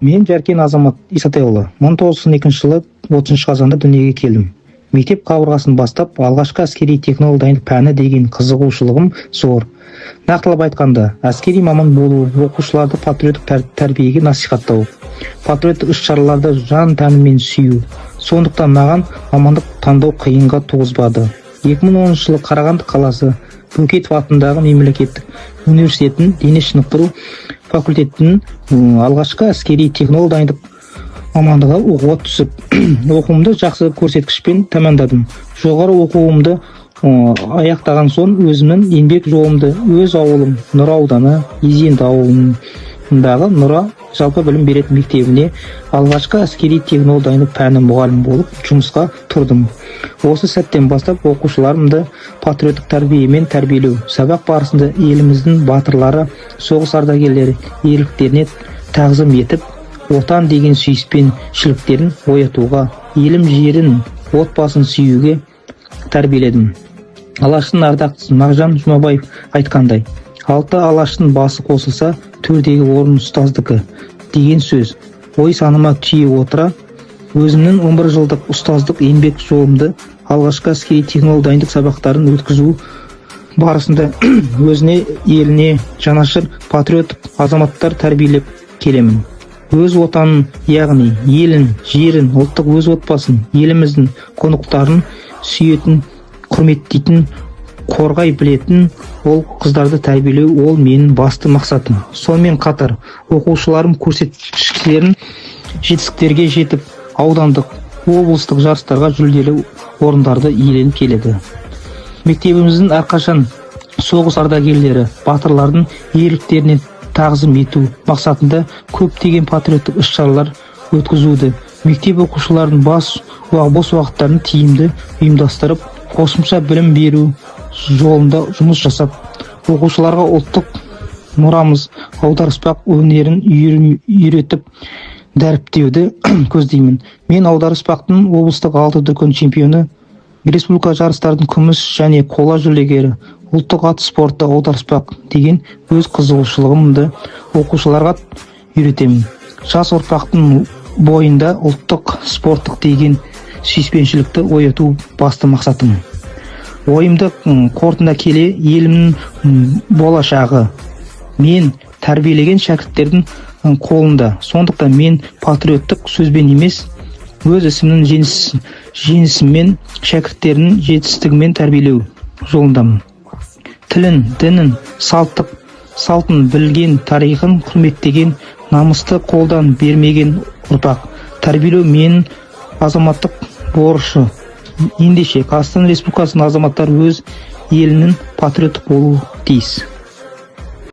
Мен Жәркен Азамат Исатайұлы 1992 жылы 30 қазанда дүниеге келдім. Мектеп қабырғасын бастап, алғашқы әскери технолог дайындық пәні деген қызығушылығым зор. Нақтылап айтқанда, әскери маман болу, оқушыларды патриоттық тәрбиеге насихаттау, патриоттық іс-шараларды жан тәнімен сүю. Сондықтан маған мамандық таңдау қиынға туғызбады. 2010 жылы Қарағанды қаласы Бөкетов атындағы мемлекеттік университетін дене шынықтыру факультетінің алғашқы әскери технолог дайындық мамандығы оқуға түсіп, оқуымды жақсы көрсеткішпен тәмамдадым. Жоғары оқуымды аяқтаған соң өзімнің еңбек жолымды өз ауылым Нұра ауданы Изенді ауылындағы Нұра жалпы білім беретін мектебіне алғашқы әскери технолог дайындық пәні мұғалім болып жұмысқа тұрдым. Осы сәттен бастап оқушыларымды патриоттық тәрбиемен тәрбиелеу, сабақ барысында еліміздің батырлары, соғыс ардагерлері ерліктеріне тағзым етіп, отан деген сүйіспеншіліктерін оятуға, елім жерін, отбасын сүюге тәрбиеледім. Алаштың ардақтысы Мағжан Жұмабаев айтқандай, 6 алаштың басы қосылса, 4-дегі орын ұстаздікі деген сөз ой саныма түйе отыра, өзімнің 11 жылдық ұстаздық еңбек жолымды алғашқы әскери технолог дайындық сабақтарын өткізу барысында өзіне, еліне жанашыр патриоттық азаматтар тәрбиелеп келемін. Өз отанын, яғни елін, жерін, ұлттық өз отбасын, еліміздің қонақтарын сүйетін, құрметтейтін, қорғай білетін ол қыздарды тәрбиелеу ол менің басты мақсатым. Сонымен қатар оқушыларым көрсеткіштерін жетістіктерге жетіп, аудандық, облыстық жарыстарға жүлделі орындарды иеленіп келеді. Мектебіміздің әрқашан соғыс ардагерлері, батырлардың ерліктеріне тағзым ету мақсатында көптеген патриоттық іс-шаралар өткізуді, мектеп оқушылардың бос уақыттарын тиімді ұйымдастырып, қосымша білім беру жолында жұмыс жасап, оқушыларға ұлттық мұрамыз аударыспақ өнерін үйретіп дәріптеуді көздеймін. Мен аударыспақтың облыстық 6 дүркін чемпионы, республика жарыстардың күміс және қола жүлдегері, ұлттық ат спорты аударыспақ деген өз қызығушылығымды оқушыларға үйретемін. Жас ұрпақтың бойында ұлттық спорттық деген сүйіспеншілікті ояту басты мақсатым. Ойымды қорытында келе, елімнің болашағы мен тәрбиелеген шәкірттердің қолында. Сондықтан мен патриоттық сөзбен емес, өз ісімнің жеңісімен шәкірттерінің жетістігімен тәрбиелеу жолындамын. Тілін, дінін, салтын білген, тарихын құрметтеген, намысты қолдан бермеген ұрпақ. Тәрбиелеу менің азаматтық борышы. Ендеше Қазақстан Республикасының азаматтары өз елінің патриоттық болуы тиіс.